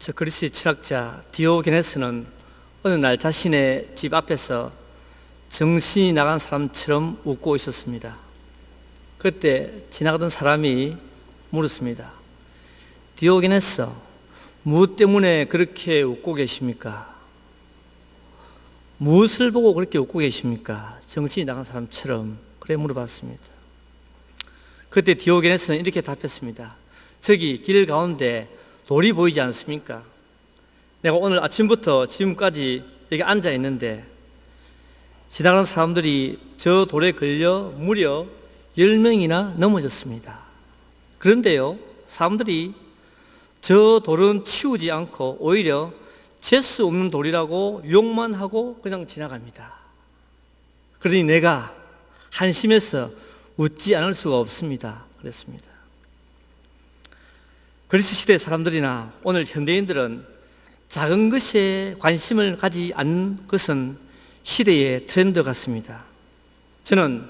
저 그리스 철학자 디오게네스는 어느 날 자신의 집 앞에서 정신이 나간 사람처럼 웃고 있었습니다. 그때 지나가던 사람이 물었습니다. 디오게네스, 무엇 때문에 그렇게 웃고 계십니까? 무엇을 보고 그렇게 웃고 계십니까? 정신이 나간 사람처럼 그래 물어봤습니다. 그때 디오게네스는 이렇게 답했습니다. 저기 길 가운데 돌이 보이지 않습니까? 내가 오늘 아침부터 지금까지 여기 앉아 있는데 지나가는 사람들이 저 돌에 걸려 무려 10명이나 넘어졌습니다. 그런데요, 사람들이 저 돌은 치우지 않고 오히려 재수 없는 돌이라고 욕만 하고 그냥 지나갑니다. 그러니 내가 한심해서 웃지 않을 수가 없습니다. 그랬습니다. 그리스 시대 사람들이나 오늘 현대인들은 작은 것에 관심을 가지지 않는 것은 시대의 트렌드 같습니다. 저는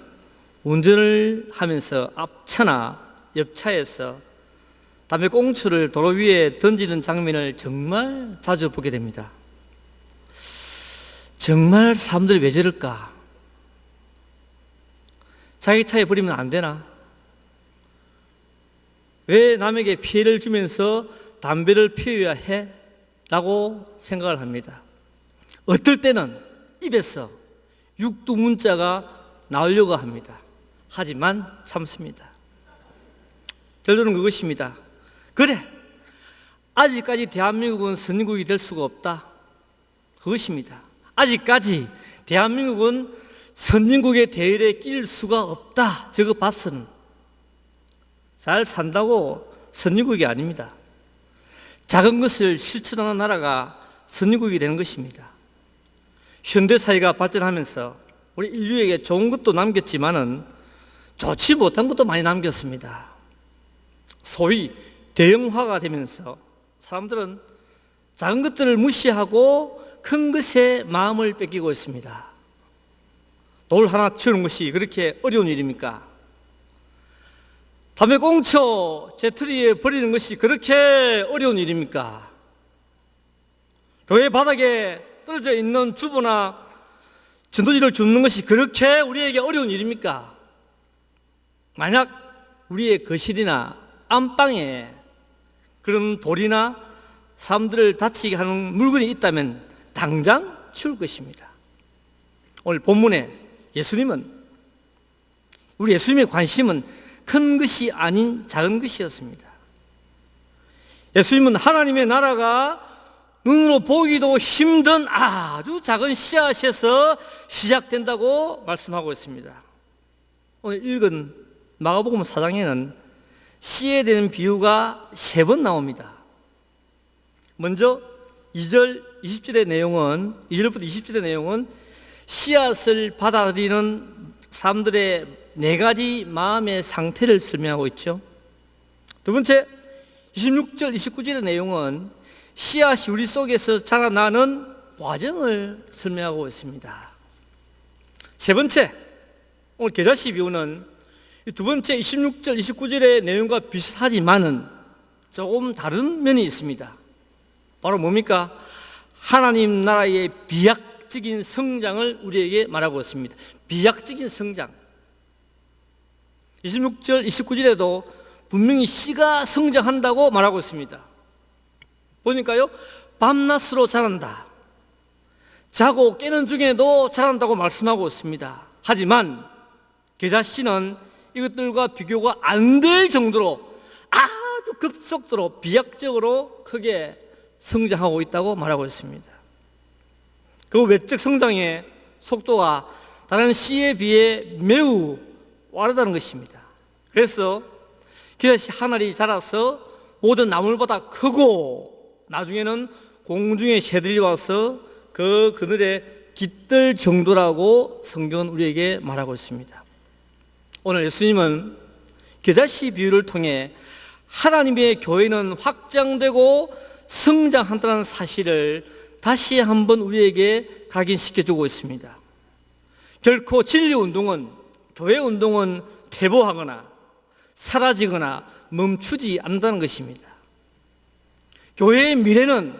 운전을 하면서 앞차나 옆차에서 담배꽁초를 도로 위에 던지는 장면을 정말 자주 보게 됩니다. 정말 사람들이 왜 저럴까? 자기 차에 버리면 안 되나? 왜 남에게 피해를 주면서 담배를 피워야 해? 라고 생각을 합니다. 어떨 때는 입에서 육두문자가 나오려고 합니다. 하지만 참습니다. 결론은 그것입니다. 그래, 아직까지 대한민국은 선진국이 될 수가 없다. 그것입니다. 아직까지 대한민국은 선진국의 대열에 낄 수가 없다. 저거 봤어는. 잘 산다고 선진국이 아닙니다. 작은 것을 실천하는 나라가 선진국이 되는 것입니다. 현대사회가 발전하면서 우리 인류에게 좋은 것도 남겼지만은 좋지 못한 것도 많이 남겼습니다. 소위 대형화가 되면서 사람들은 작은 것들을 무시하고 큰 것에 마음을 뺏기고 있습니다. 돌 하나 치우는 것이 그렇게 어려운 일입니까? 담배꽁초 재떨이에 버리는 것이 그렇게 어려운 일입니까? 교회 바닥에 떨어져 있는 주보나 전도지를 줍는 것이 그렇게 우리에게 어려운 일입니까? 만약 우리의 거실이나 안방에 그런 돌이나 사람들을 다치게 하는 물건이 있다면 당장 치울 것입니다. 오늘 본문에 우리 예수님의 관심은 큰 것이 아닌 작은 것이었습니다. 예수님은 하나님의 나라가 눈으로 보기도 힘든 아주 작은 씨앗에서 시작된다고 말씀하고 있습니다. 오늘 읽은 마가복음 4장에는 씨에 대한 비유가 3번 나옵니다. 먼저 2절 20절의 내용은 2절부터 20절의 내용은 씨앗을 받아들이는 사람들의 4가지 마음의 상태를 설명하고 있죠. 두 번째 26절 29절의 내용은 씨앗이 우리 속에서 자라나는 과정을 설명하고 있습니다. 세 번째, 오늘 겨자씨 비유는 두 번째 26절 29절의 내용과 비슷하지만은 조금 다른 면이 있습니다. 바로 뭡니까? 하나님 나라의 비약적인 성장을 우리에게 말하고 있습니다. 비약적인 성장. 26절 29절에도 분명히 씨가 성장한다고 말하고 있습니다. 보니까요, 밤낮으로 자란다. 자고 깨는 중에도 자란다고 말씀하고 있습니다. 하지만 겨자씨는 이것들과 비교가 안 될 정도로 아주 급속도로 비약적으로 크게 성장하고 있다고 말하고 있습니다. 그 외적 성장의 속도가 다른 씨에 비해 매우 빠르다는 것입니다. 그래서 겨자씨 하나리 자라서 모든 나물보다 크고 나중에는 공중의 새들이 와서 그 그늘에 깃들 정도라고 성경은 우리에게 말하고 있습니다. 오늘 예수님은 겨자씨 비유를 통해 하나님의 교회는 확장되고 성장한다는 사실을 다시 한번 우리에게 각인시켜주고 있습니다. 결코 진리운동은, 교회운동은 퇴보하거나 사라지거나 멈추지 않는다는 것입니다. 교회의 미래는,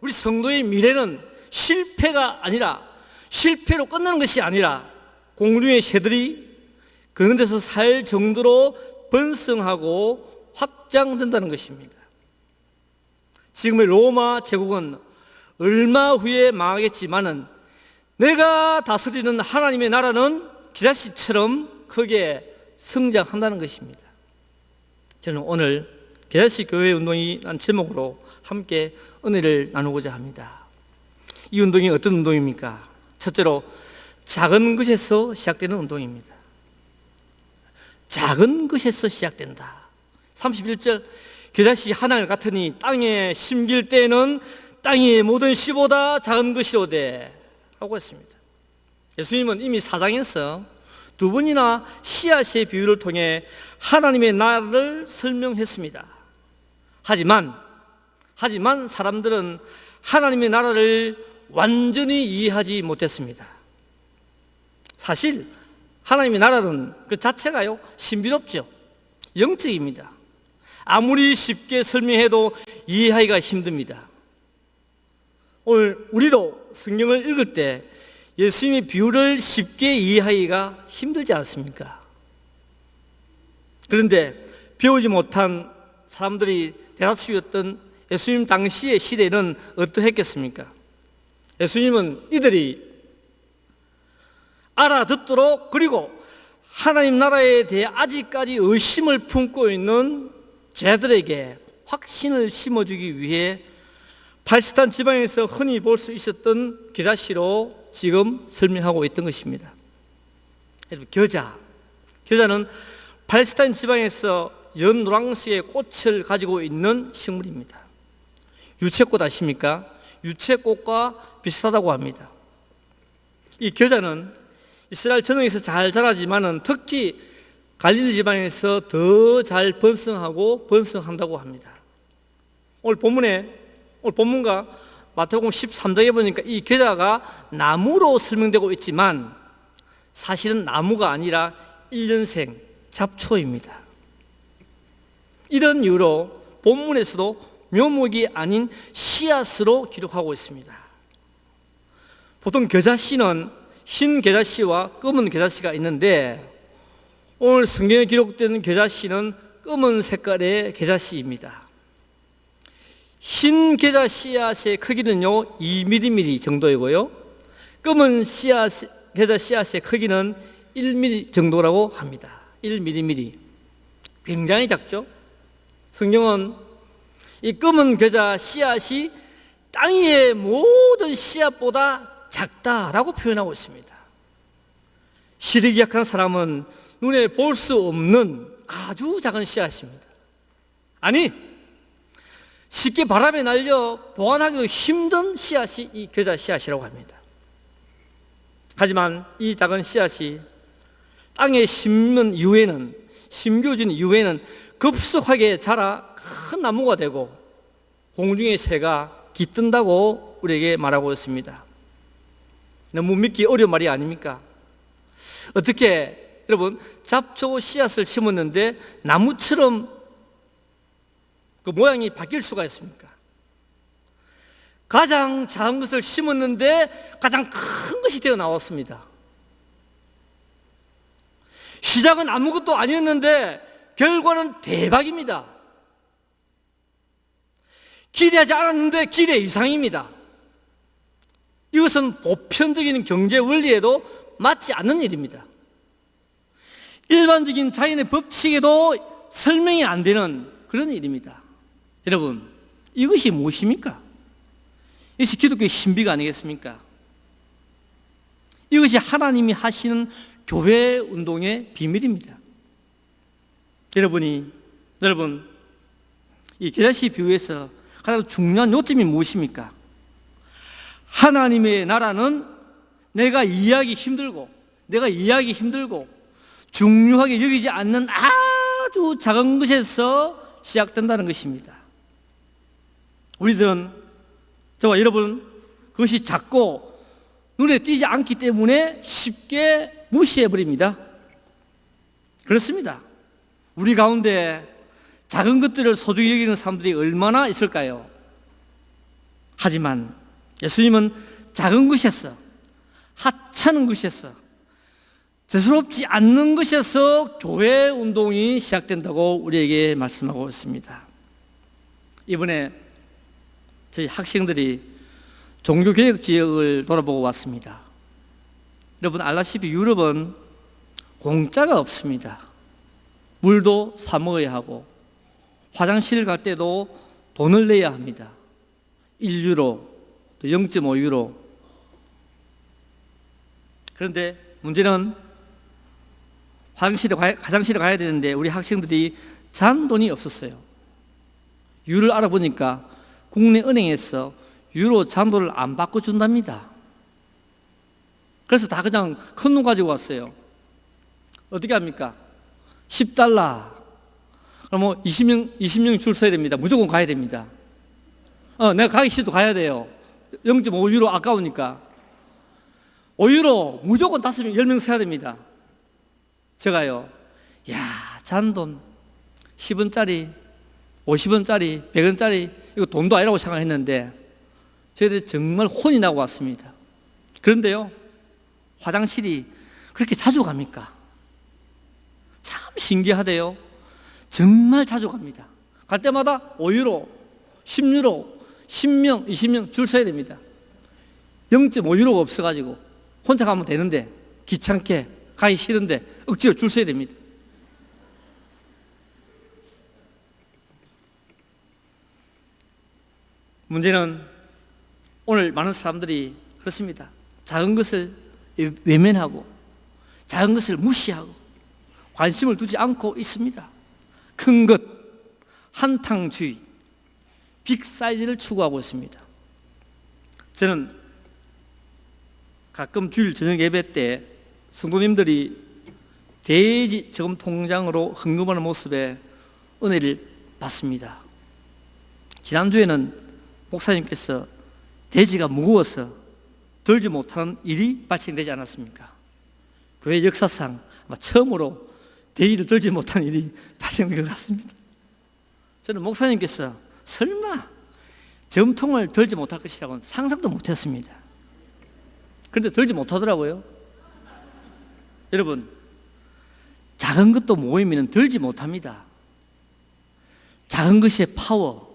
우리 성도의 미래는 실패가 아니라, 실패로 끝나는 것이 아니라 공중의 새들이 그런 데서 살 정도로 번성하고 확장된다는 것입니다. 지금의 로마 제국은 얼마 후에 망하겠지만은 내가 다스리는 하나님의 나라는 기자씨처럼 크게 성장한다는 것입니다. 저는 오늘 기자씨 교회 운동이라는 제목으로 함께 은혜를 나누고자 합니다. 이 운동이 어떤 운동입니까? 첫째로 작은 것에서 시작되는 운동입니다. 작은 것에서 시작된다. 31절, 겨자씨 하나를 같으니 땅에 심길 때에는 땅의 모든 씨보다 작은 것이로되 하고 했습니다. 예수님은 이미 4장에서 두 번이나 씨앗의 비유를 통해 하나님의 나라를 설명했습니다. 하지만 사람들은 하나님의 나라를 완전히 이해하지 못했습니다. 사실 하나님의 나라는 그 자체가요, 신비롭죠. 영적입니다. 아무리 쉽게 설명해도 이해하기가 힘듭니다. 오늘 우리도 성경을 읽을 때 예수님의 비유를 쉽게 이해하기가 힘들지 않습니까? 그런데 배우지 못한 사람들이 대다수였던 예수님 당시의 시대는 어떠했겠습니까? 예수님은 이들이 알아듣도록, 그리고 하나님 나라에 대해 아직까지 의심을 품고 있는 제자들에게 확신을 심어주기 위해 팔스탄 지방에서 흔히 볼 수 있었던 겨자씨로 지금 설명하고 있던 것입니다. 겨자는 팔스타인 지방에서 연노랑색의 꽃을 가지고 있는 식물입니다. 유채꽃 아십니까? 유채꽃과 비슷하다고 합니다. 이 겨자는 이스라엘 전역에서 잘 자라지만은 특히 갈릴리 지방에서 더 잘 번성한다고 합니다. 오늘 본문과 마태복음 13장에 보니까 이 겨자가 나무로 설명되고 있지만 사실은 나무가 아니라 1년생 잡초입니다. 이런 이유로 본문에서도 묘목이 아닌 씨앗으로 기록하고 있습니다. 보통 겨자씨는 흰 겨자씨와 검은 겨자씨가 있는데 오늘 성경에 기록된 겨자씨는 검은 색깔의 겨자씨입니다. 흰 겨자 씨앗의 크기는요 2mm 정도이고요, 검은 겨자 씨앗의 크기는 1mm 정도라고 합니다. 1mm, 굉장히 작죠. 성경은 이 검은 겨자 씨앗이 땅 위의 모든 씨앗보다 작다라고 표현하고 있습니다. 시력이 약한 사람은 눈에 볼 수 없는 아주 작은 씨앗입니다. 아니, 쉽게 바람에 날려 보관하기도 힘든 씨앗이 이 겨자 씨앗이라고 합니다. 하지만 이 작은 씨앗이 땅에 심겨진 이후에는 급속하게 자라 큰 나무가 되고 공중의 새가 깃든다고 우리에게 말하고 있습니다. 너무 믿기 어려운 말이 아닙니까? 어떻게 여러분 잡초 씨앗을 심었는데 나무처럼 그 모양이 바뀔 수가 있습니까? 가장 작은 것을 심었는데 가장 큰 것이 되어 나왔습니다. 시작은 아무것도 아니었는데 결과는 대박입니다. 기대하지 않았는데 기대 이상입니다. 이것은 보편적인 경제 원리에도 맞지 않는 일입니다. 일반적인 자연의 법칙에도 설명이 안 되는 그런 일입니다. 여러분, 이것이 무엇입니까? 이것이 기독교의 신비가 아니겠습니까? 이것이 하나님이 하시는 교회 운동의 비밀입니다. 여러분, 이 겨자씨 비유에서 가장 중요한 요점이 무엇입니까? 하나님의 나라는 내가 이해하기 힘들고 중요하게 여기지 않는 아주 작은 것에서 시작된다는 것입니다. 우리들은, 저와 여러분, 그것이 작고 눈에 띄지 않기 때문에 쉽게 무시해버립니다. 그렇습니다. 우리 가운데 작은 것들을 소중히 여기는 사람들이 얼마나 있을까요? 하지만 예수님은 작은 것이었어, 하찮은 것이었어, 대수롭지 않는 것에서 교회 운동이 시작된다고 우리에게 말씀하고 있습니다. 이번에 저희 학생들이 종교개혁 지역을 돌아보고 왔습니다. 여러분 알다시피 유럽은 공짜가 없습니다. 물도 사 먹어야 하고 화장실 갈 때도 돈을 내야 합니다. 1유로, 또 0.5유로. 그런데 문제는 화장실에 가야 되는데 우리 학생들이 잔돈이 없었어요. 유를 알아보니까 국내 은행에서 유로 잔돈을 안 바꿔준답니다. 그래서 다 그냥 큰 돈 가지고 왔어요. 어떻게 합니까? 10달러. 그럼 뭐 20명 줄 서야 됩니다. 무조건 가야 됩니다. 내가 가기 싫어도 가야 돼요. 0.5유로 아까우니까. 5유로 무조건 5명, 10명 서야 됩니다. 제가요, 잔돈 10원짜리, 50원짜리, 100원짜리 이거 돈도 아니라고 생각했는데 저희들이 정말 혼이 나고 왔습니다. 그런데요, 화장실이 그렇게 자주 갑니까? 참 신기하대요. 정말 자주 갑니다. 갈 때마다 5유로, 10유로, 10명, 20명 줄 서야 됩니다. 0.5유로가 없어가지고 혼자 가면 되는데 귀찮게 가기 싫은데 억지로 줄 서야 됩니다. 문제는 오늘 많은 사람들이 그렇습니다. 작은 것을 외면하고 작은 것을 무시하고 관심을 두지 않고 있습니다. 큰 것, 한탕주의, 빅사이즈를 추구하고 있습니다. 저는 가끔 주일 저녁 예배 때 성도님들이 돼지 저금 통장으로 헌금하는 모습에 은혜를 받습니다. 지난주에는 목사님께서 돼지가 무거워서 들지 못하는 일이 발생되지 않았습니까? 교회 역사상 아마 처음으로 돼지를 들지 못하는 일이 발생된 것 같습니다. 저는 목사님께서 설마 점통을 들지 못할 것이라고는 상상도 못했습니다. 그런데 들지 못하더라고요. 여러분, 작은 것도 모이면 들지 못합니다. 작은 것의 파워,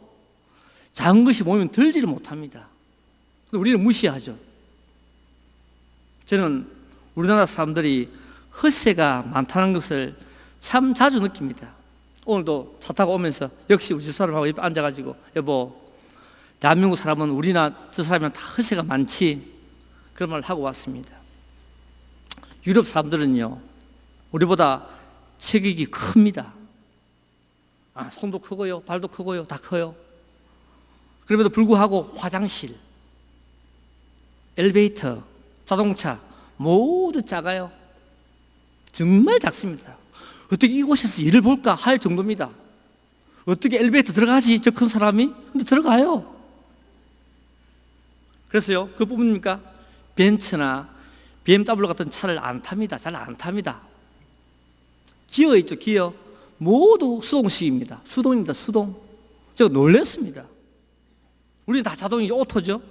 작은 것이 모이면 들지를 못합니다. 우리는 무시하죠. 저는 우리나라 사람들이 헛세가 많다는 것을 참 자주 느낍니다. 오늘도 차 타고 오면서 역시 우리 집 사람하고 옆에 앉아가지고 여보, 대한민국 사람은 우리나 저 사람이나 다 헛세가 많지, 그런 말을 하고 왔습니다. 유럽 사람들은요, 우리보다 체격이 큽니다. 손도 크고요, 발도 크고요, 다 커요. 그럼에도 불구하고 화장실, 엘리베이터, 자동차 모두 작아요. 정말 작습니다. 어떻게 이곳에서 일을 볼까 할 정도입니다. 어떻게 엘리베이터 들어가지, 저 큰 사람이? 근데 들어가요. 그래서요, 그뿐입니까? 벤츠나 BMW 같은 차를 안 탑니다. 잘 안 탑니다. 기어 있죠, 기어. 모두 수동식입니다. 수동입니다, 수동. 제가 놀랐습니다. 우리는 다 자동이죠, 오토죠.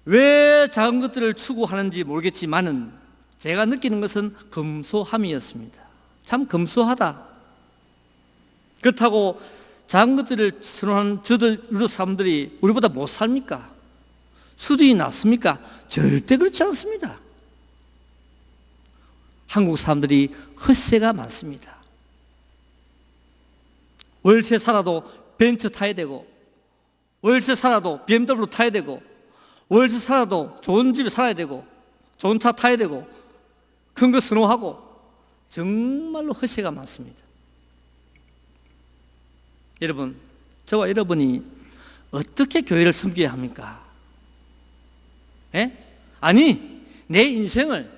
왜 작은 것들을 추구하는지 모르겠지만은 제가 느끼는 것은 검소함이었습니다. 참 검소하다. 그렇다고 작은 것들을 선호하는 저들 유럽 사람들이 우리보다 못 삽니까? 수준이 낮습니까? 절대 그렇지 않습니다. 한국 사람들이 헛세가 많습니다. 월세 살아도 벤츠 타야 되고, 월세 살아도 BMW 타야 되고, 월세 살아도 좋은 집에 살아야 되고, 좋은 차 타야 되고, 큰 거 선호하고, 정말로 헛세가 많습니다. 여러분, 저와 여러분이 어떻게 교회를 섬겨야 합니까? 아니, 내 인생을,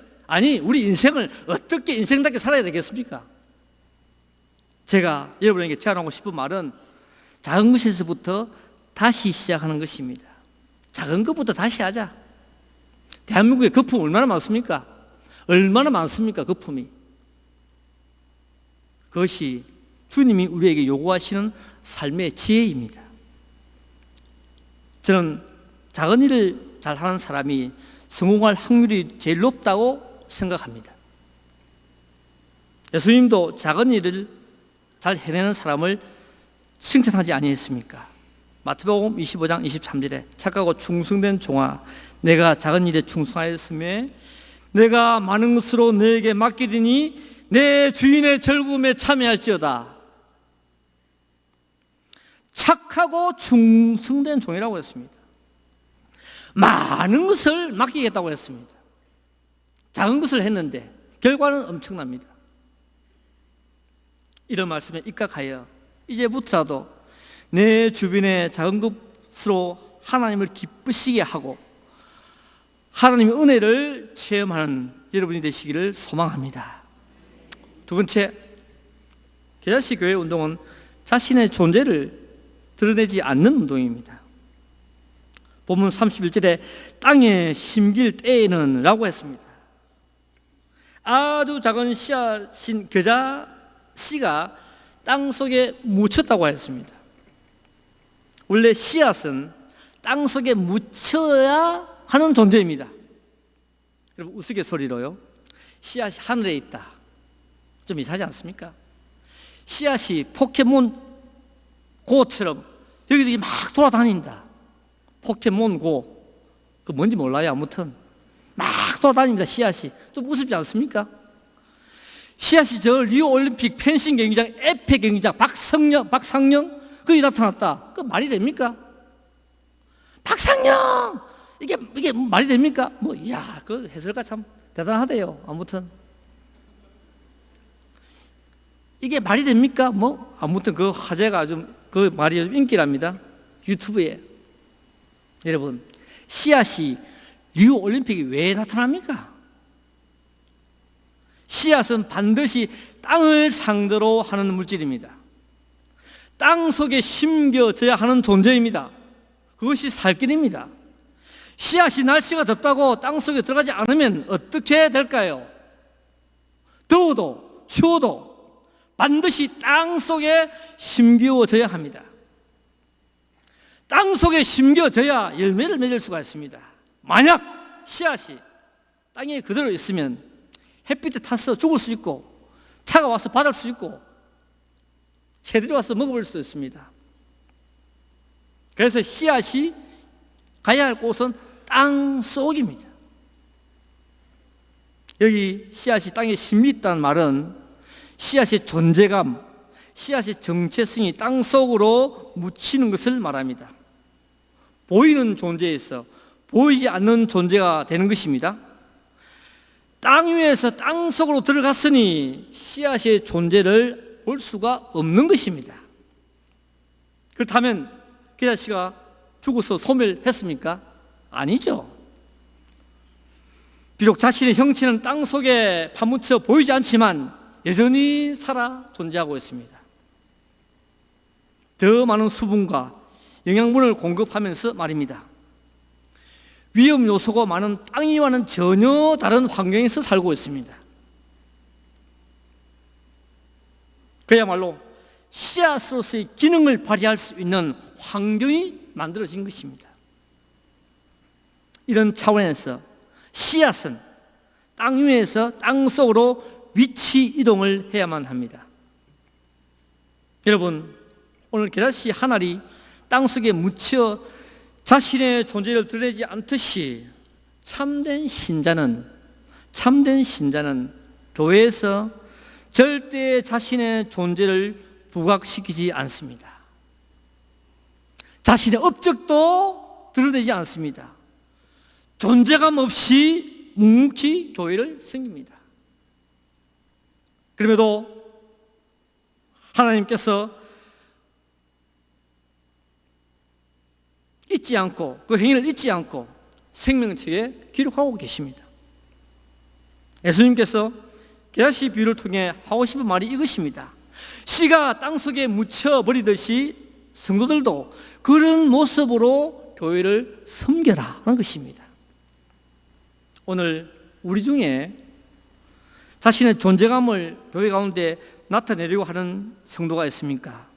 우리 인생을 어떻게 인생답게 살아야 되겠습니까? 제가 여러분에게 제안하고 싶은 말은 작은 것에서부터 다시 시작하는 것입니다. 작은 것부터 다시 하자. 대한민국에 거품 얼마나 많습니까? 얼마나 많습니까, 거품이? 그것이 주님이 우리에게 요구하시는 삶의 지혜입니다. 저는 작은 일을 잘하는 사람이 성공할 확률이 제일 높다고 생각합니다. 예수님도 작은 일을 잘 해내는 사람을 칭찬하지 아니했습니까? 마태복음 25장 23절에 착하고 충성된 종아, 내가 작은 일에 충성하였으며 내가 많은 것으로 너에게 맡기리니 내 주인의 즐거움에 참여할지어다. 착하고 충성된 종이라고 했습니다. 많은 것을 맡기겠다고 했습니다. 작은 것을 했는데 결과는 엄청납니다. 이런 말씀에 입각하여 이제부터라도 내 주변의 작은 것으로 하나님을 기쁘시게 하고 하나님의 은혜를 체험하는 여러분이 되시기를 소망합니다. 두 번째, 겨자씨 교회 운동은 자신의 존재를 드러내지 않는 운동입니다. 본문 31절에 땅에 심길 때에는 라고 했습니다. 아주 작은 씨앗인 겨자씨가 땅 속에 묻혔다고 했습니다. 원래 씨앗은 땅 속에 묻혀야 하는 존재입니다. 여러분 우스갯소리로요, 씨앗이 하늘에 있다, 좀 이상하지 않습니까? 씨앗이 포켓몬 고처럼 여기저기 막 돌아다닌다. 포켓몬 고, 그 뭔지 몰라요. 아무튼 막 돌아다닙니다. 씨앗이 좀 우습지 않습니까? 씨앗이 저 리오 올림픽 펜싱 경기장, 에페 경기장, 박상영 거기 나타났다. 그 말이 됩니까? 박상영 이게 말이 됩니까? 뭐, 이야, 그 해설가 참 대단하대요. 아무튼 이게 말이 됩니까? 뭐 아무튼 그 화제가 좀, 그 말이 좀 인기랍니다. 유튜브에. 여러분, 씨앗이 리우 올림픽이 왜 나타납니까? 씨앗은 반드시 땅을 상대로 하는 물질입니다. 땅 속에 심겨져야 하는 존재입니다. 그것이 살길입니다. 씨앗이 날씨가 덥다고 땅 속에 들어가지 않으면 어떻게 될까요? 더워도 추워도 반드시 땅 속에 심겨져야 합니다. 땅 속에 심겨져야 열매를 맺을 수가 있습니다. 만약 씨앗이 땅에 그대로 있으면 햇빛에 타서 죽을 수 있고, 차가 와서 받을 수 있고, 새들이 와서 먹어볼 수 있습니다. 그래서 씨앗이 가야 할 곳은 땅 속입니다. 여기 씨앗이 땅에 심이 있다는 말은 씨앗의 존재감, 씨앗의 정체성이 땅 속으로 묻히는 것을 말합니다. 보이는 존재에서 보이지 않는 존재가 되는 것입니다. 땅 위에서 땅 속으로 들어갔으니 씨앗의 존재를 볼 수가 없는 것입니다. 그렇다면 겨자씨가 죽어서 소멸했습니까? 아니죠. 비록 자신의 형체는 땅 속에 파묻혀 보이지 않지만 여전히 살아 존재하고 있습니다. 더 많은 수분과 영양분을 공급하면서 말입니다. 위험 요소가 많은 땅 위와는 전혀 다른 환경에서 살고 있습니다. 그야말로 씨앗으로서의 기능을 발휘할 수 있는 환경이 만들어진 것입니다. 이런 차원에서 씨앗은 땅 위에서 땅 속으로 위치 이동을 해야만 합니다. 여러분, 오늘 겨자씨 한 알이 땅 속에 묻혀 자신의 존재를 드러내지 않듯이 참된 신자는 교회에서 절대 자신의 존재를 부각시키지 않습니다. 자신의 업적도 드러내지 않습니다. 존재감 없이 묵묵히 교회를 섬깁니다. 그럼에도 하나님께서 잊지 않고, 그 행위를 잊지 않고 생명책에 기록하고 계십니다. 예수님께서 겨자씨 비유를 통해 하고 싶은 말이 이것입니다. 씨가 땅속에 묻혀버리듯이 성도들도 그런 모습으로 교회를 섬겨라 하는 것입니다. 오늘 우리 중에 자신의 존재감을 교회 가운데 나타내려고 하는 성도가 있습니까?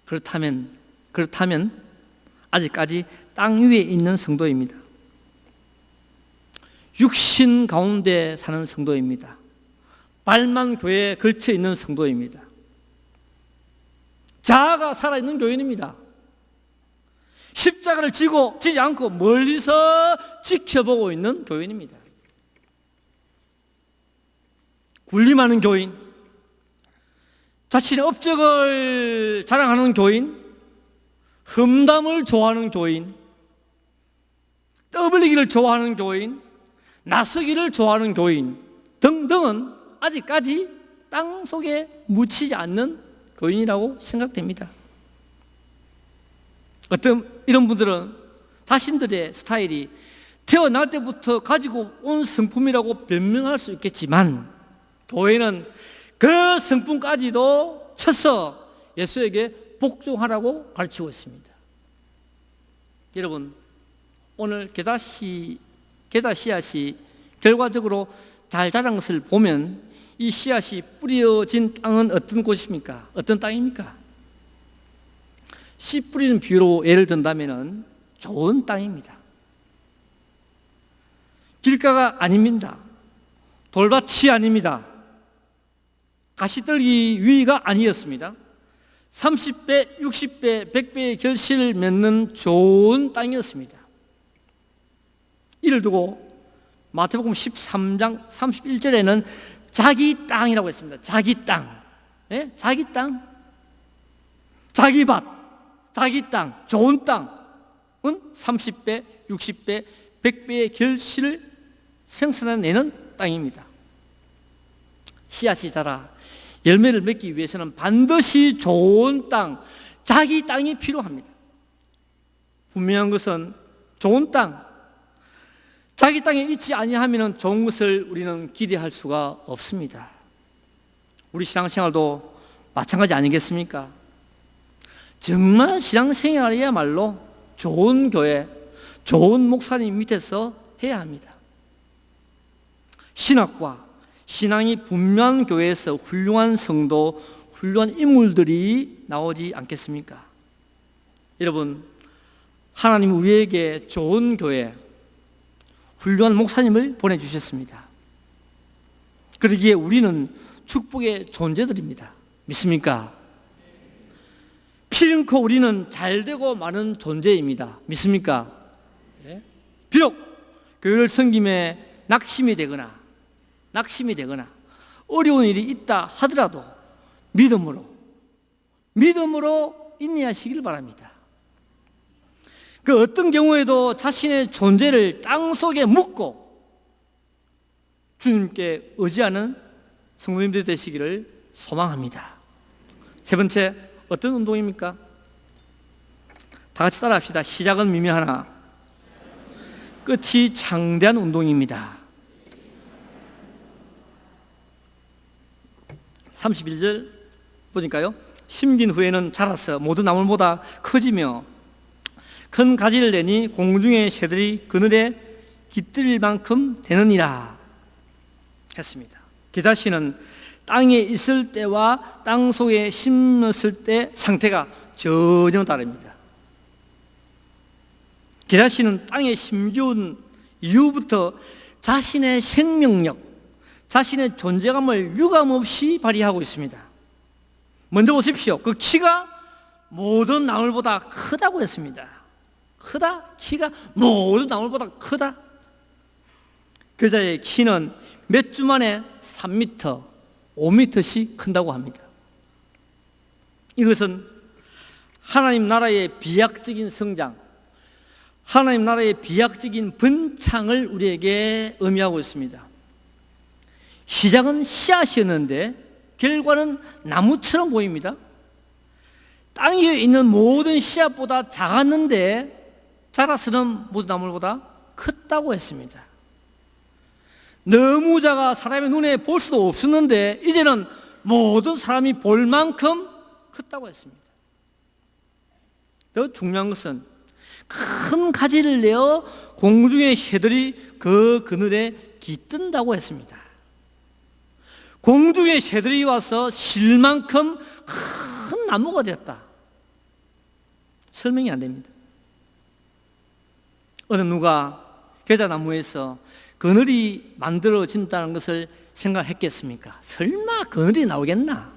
그렇다면 아직까지 땅 위에 있는 성도입니다. 육신 가운데 사는 성도입니다. 발만 교회에 걸쳐 있는 성도입니다. 자아가 살아있는 교인입니다. 십자가를 지지 않고 멀리서 지켜보고 있는 교인입니다. 군림하는 교인, 자신의 업적을 자랑하는 교인, 험담을 좋아하는 교인, 떠벌리기를 좋아하는 교인, 나서기를 좋아하는 교인 등등은 아직까지 땅 속에 묻히지 않는 교인이라고 생각됩니다. 이런 분들은 자신들의 스타일이 태어날 때부터 가지고 온 성품이라고 변명할 수 있겠지만, 교회는 그 성품까지도 쳐서 예수에게 복종하라고 가르치고 있습니다. 여러분, 오늘 게다 씨앗이 결과적으로 잘 자란 것을 보면 이 씨앗이 뿌려진 땅은 어떤 곳입니까? 어떤 땅입니까? 씨 뿌리는 비유로 예를 든다면 좋은 땅입니다. 길가가 아닙니다. 돌밭이 아닙니다. 가시떨기 위가 아니었습니다. 30배, 60배, 100배의 결실을 맺는 좋은 땅이었습니다. 이를 두고 마태복음 13장 31절에는 자기 땅이라고 했습니다. 자기 땅. 네? 자기 땅. 자기 밭. 자기 땅. 좋은 땅은 30배, 60배, 100배의 결실을 생산해내는 땅입니다. 씨앗이 자라 열매를 맺기 위해서는 반드시 좋은 땅, 자기 땅이 필요합니다. 분명한 것은 좋은 땅, 자기 땅에 있지 아니하면 좋은 것을 우리는 기대할 수가 없습니다. 우리 신앙생활도 마찬가지 아니겠습니까? 정말 신앙생활이야말로 좋은 교회, 좋은 목사님 밑에서 해야 합니다. 신학과 신앙이 분명한 교회에서 훌륭한 성도, 훌륭한 인물들이 나오지 않겠습니까? 여러분, 하나님 우리에게 좋은 교회, 훌륭한 목사님을 보내주셨습니다. 그러기에 우리는 축복의 존재들입니다. 믿습니까? 피름코 우리는 잘되고 많은 존재입니다. 믿습니까? 비록 교회를 섬김에 낙심이 되거나 어려운 일이 있다 하더라도 믿음으로 인내하시길 바랍니다. 그 어떤 경우에도 자신의 존재를 땅 속에 묻고 주님께 의지하는 성도님들 되시기를 소망합니다. 세 번째, 어떤 운동입니까? 다 같이 따라합시다. 시작은 미미하나 끝이 장대한 운동입니다. 31절 보니까요, 심긴 후에는 자라서 모든 나물보다 커지며 큰 가지를 내니 공중의 새들이 그늘에 깃들 만큼 되느니라 했습니다. 기다씨는 땅에 있을 때와 땅 속에 심었을 때 상태가 전혀 다릅니다. 기다씨는 땅에 심기운 이후부터 자신의 생명력, 자신의 존재감을 유감없이 발휘하고 있습니다. 먼저 보십시오. 그 키가 모든 나물보다 크다고 했습니다. 키가 모든 나물보다 크다. 그자의 키는 몇 주 만에 3m, 5m씩 큰다고 합니다. 이것은 하나님 나라의 비약적인 성장, 하나님 나라의 비약적인 번창을 우리에게 의미하고 있습니다. 시작은 씨앗이었는데 결과는 나무처럼 보입니다. 땅 위에 있는 모든 씨앗보다 작았는데 자라서는 모든 나물보다 컸다고 했습니다. 너무 작아 사람의 눈에 볼 수도 없었는데 이제는 모든 사람이 볼 만큼 컸다고 했습니다. 더 중요한 것은 큰 가지를 내어 공중의 새들이 그 그늘에 깃든다고 했습니다. 공중의 새들이 와서 쉴 만큼 큰 나무가 되었다. 설명이 안 됩니다. 어느 누가 겨자나무에서 그늘이 만들어진다는 것을 생각했겠습니까? 설마 그늘이 나오겠나?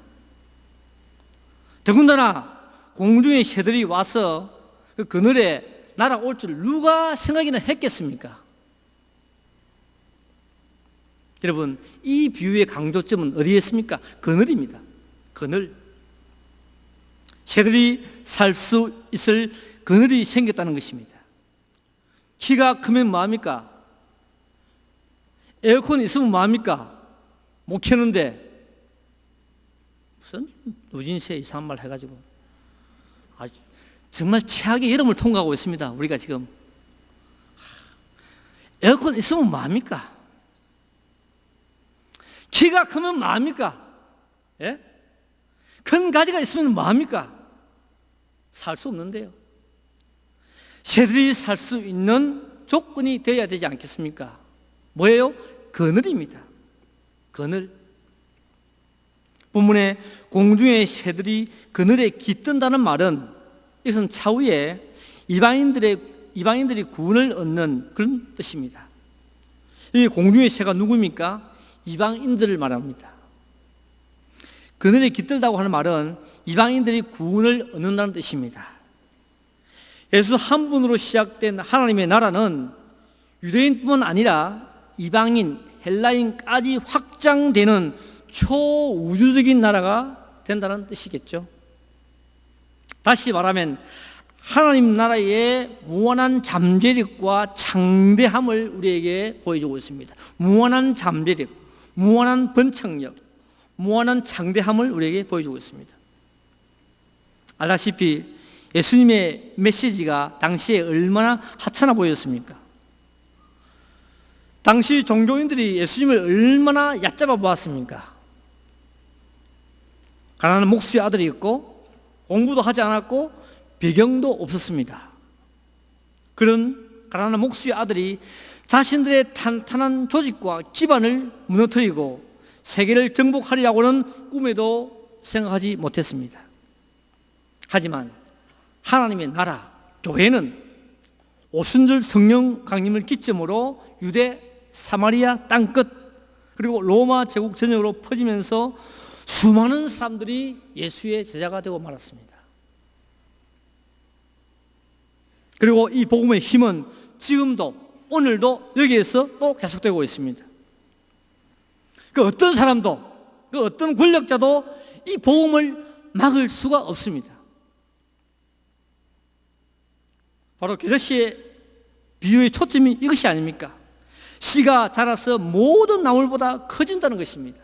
더군다나 공중의 새들이 와서 그 그늘에 날아올 줄 누가 생각이나 했겠습니까? 여러분, 이 비유의 강조점은 어디에 있습니까? 그늘입니다. 그늘. 새들이 살 수 있을 그늘이 생겼다는 것입니다. 키가 크면 뭐합니까? 에어컨 있으면 뭐합니까? 못 켜는데 무슨 누진세 이상한 말 해가지고 정말 최악의 여름을 통과하고 있습니다. 우리가 지금 에어컨 있으면 뭐합니까? 키가 크면 뭐합니까? 예? 큰 가지가 있으면 뭐합니까? 살 수 없는데요. 새들이 살 수 있는 조건이 되어야 되지 않겠습니까? 뭐예요? 그늘입니다. 그늘. 본문에 공중의 새들이 그늘에 깃든다는 말은 이것은 차후에 이방인들이 구원을 얻는 그런 뜻입니다. 이 공중의 새가 누구입니까? 이방인들을 말합니다. 그늘에 깃들다고 하는 말은 이방인들이 구원을 얻는다는 뜻입니다. 예수 한 분으로 시작된 하나님의 나라는 유대인뿐만 아니라 이방인, 헬라인까지 확장되는 초우주적인 나라가 된다는 뜻이겠죠. 다시 말하면 하나님 나라의 무한한 잠재력과 창대함을 우리에게 보여주고 있습니다. 무한한 잠재력, 무한한 번창력, 무한한 창대함을 우리에게 보여주고 있습니다. 알다시피 예수님의 메시지가 당시에 얼마나 하찮아 보였습니까? 당시 종교인들이 예수님을 얼마나 얕잡아 보았습니까? 가난한 목수의 아들이었고 공부도 하지 않았고 배경도 없었습니다. 그런 가난한 목수의 아들이 자신들의 탄탄한 조직과 기반을 무너뜨리고 세계를 정복하리라고는 꿈에도 생각하지 못했습니다. 하지만 하나님의 나라, 교회는 오순절 성령 강림을 기점으로 유대, 사마리아 땅끝 그리고 로마 제국 전역으로 퍼지면서 수많은 사람들이 예수의 제자가 되고 말았습니다. 그리고 이 복음의 힘은 지금도 오늘도 여기에서 또 계속되고 있습니다. 그 어떤 사람도 그 어떤 권력자도 이 복음을 막을 수가 없습니다. 바로 겨자씨의 비유의 초점이 이것이 아닙니까? 씨가 자라서 모든 나물보다 커진다는 것입니다.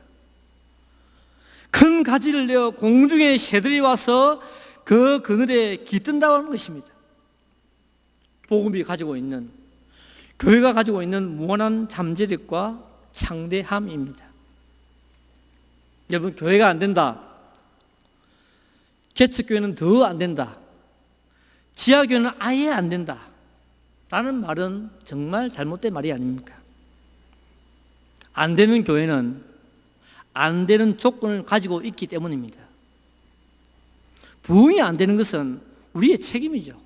큰 가지를 내어 공중의 새들이 와서 그 그늘에 깃든다는 것입니다. 복음이 가지고 있는, 교회가 가지고 있는 무한한 잠재력과 창대함입니다. 여러분, 교회가 안 된다, 개척교회는 더 안 된다, 지하교회는 아예 안 된다 라는 말은 정말 잘못된 말이 아닙니까? 안 되는 교회는 안 되는 조건을 가지고 있기 때문입니다. 부흥이 안 되는 것은 우리의 책임이죠.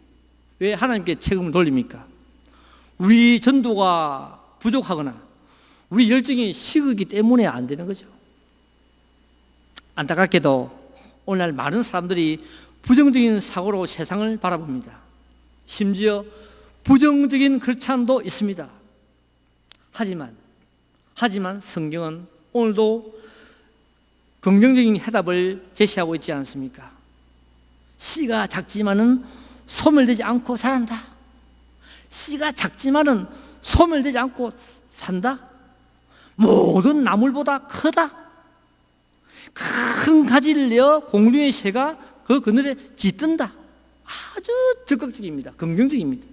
왜 하나님께 책임을 돌립니까? 우리 전도가 부족하거나 우리 열정이 식었기 때문에 안 되는 거죠. 안타깝게도 오늘날 많은 사람들이 부정적인 사고로 세상을 바라봅니다. 심지어 부정적인 크리스찬도 있습니다. 하지만 성경은 오늘도 긍정적인 해답을 제시하고 있지 않습니까? 씨가 작지만은 소멸되지 않고 자란다. 씨가 작지만은 소멸되지 않고 산다. 모든 나물보다 크다. 큰 가지를 내어 공중의 새가 그 그늘에 깃든다. 아주 적극적입니다. 긍정적입니다.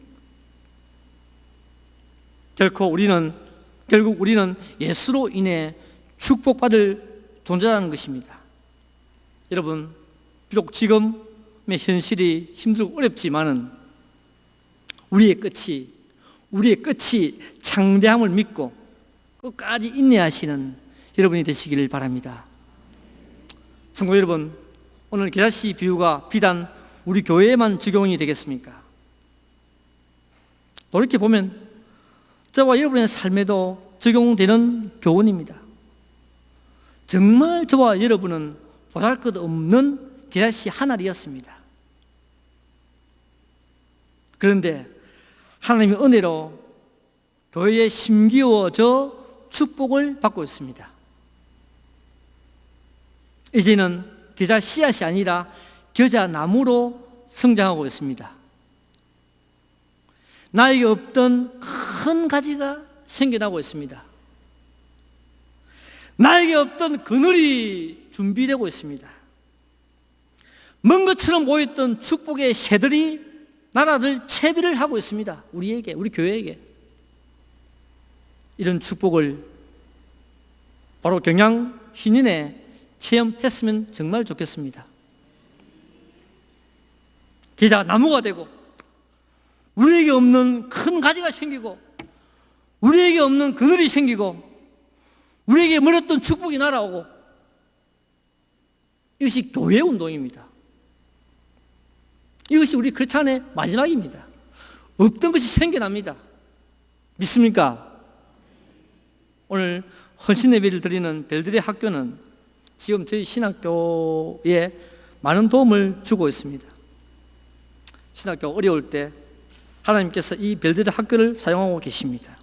결국 우리는 예수로 인해 축복받을 존재라는 것입니다. 여러분, 비록 지금의 현실이 힘들고 어렵지만은 우리의 끝이 창대함을 믿고 끝까지 인내하시는 여러분이 되시기를 바랍니다. 성도 여러분, 오늘 겨자씨 비유가 비단 우리 교회에만 적용이 되겠습니까? 돌이켜보면 저와 여러분의 삶에도 적용되는 교훈입니다. 정말 저와 여러분은 보잘것없는 기라시 한 알이었습니다. 그런데 하나님의 은혜로 교회에 심기워져 축복을 받고 있습니다. 이제는 겨자 씨앗이 아니라 겨자 나무로 성장하고 있습니다. 나에게 없던 큰 가지가 생겨나고 있습니다. 나에게 없던 그늘이 준비되고 있습니다. 먼 것처럼 보였던 축복의 새들이 나라들 채비를 하고 있습니다. 우리에게, 우리 교회에게. 이런 축복을 바로 경양 신인에 체험했으면 정말 좋겠습니다. 기자가 나무가 되고 우리에게 없는 큰 가지가 생기고 우리에게 없는 그늘이 생기고 우리에게 멀었던 축복이 날아오고, 이것이 교회 운동입니다. 이것이 우리 크리스찬의 마지막입니다. 없던 것이 생겨납니다. 믿습니까? 오늘 헌신 예배를 드리는 벨들의 학교는 지금 저희 신학교에 많은 도움을 주고 있습니다. 신학교 어려울 때 하나님께서 이 벨들의 학교를 사용하고 계십니다.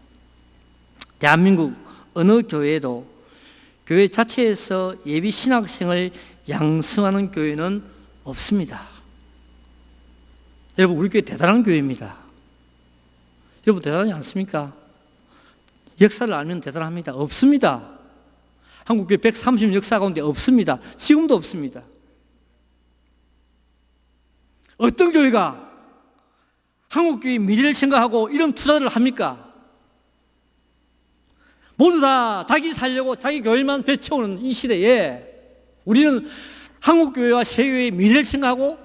대한민국 어느 교회에도 교회 자체에서 예비 신학생을 양성하는 교회는 없습니다. 여러분, 우리 교회 대단한 교회입니다. 여러분, 대단하지 않습니까? 역사를 알면 대단합니다. 없습니다. 한국교회 130년 역사 가운데 없습니다. 지금도 없습니다. 어떤 교회가 한국교회의 미래를 생각하고 이런 투자를 합니까? 모두 다 자기 살려고 자기 교회만 배쳐오는 이 시대에 우리는 한국교회와 세계의 미래를 생각하고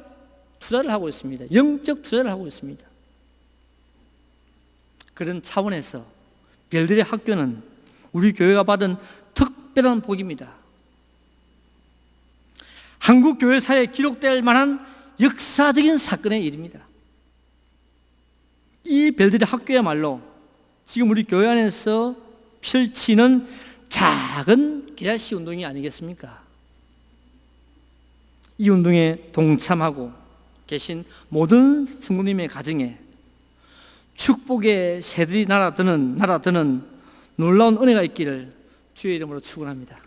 투자를 하고 있습니다. 영적 투자를 하고 있습니다. 그런 차원에서 별들의 학교는 우리 교회가 받은 특별한 복입니다. 한국 교회사에 기록될 만한 역사적인 사건의 일입니다. 이 별들의 학교야말로 지금 우리 교회 안에서 펼치는 작은 기라시 운동이 아니겠습니까? 이 운동에 동참하고 계신 모든 성도님의 가정에 축복의 새들이 날아드는 놀라운 은혜가 있기를 주의 이름으로 축원합니다.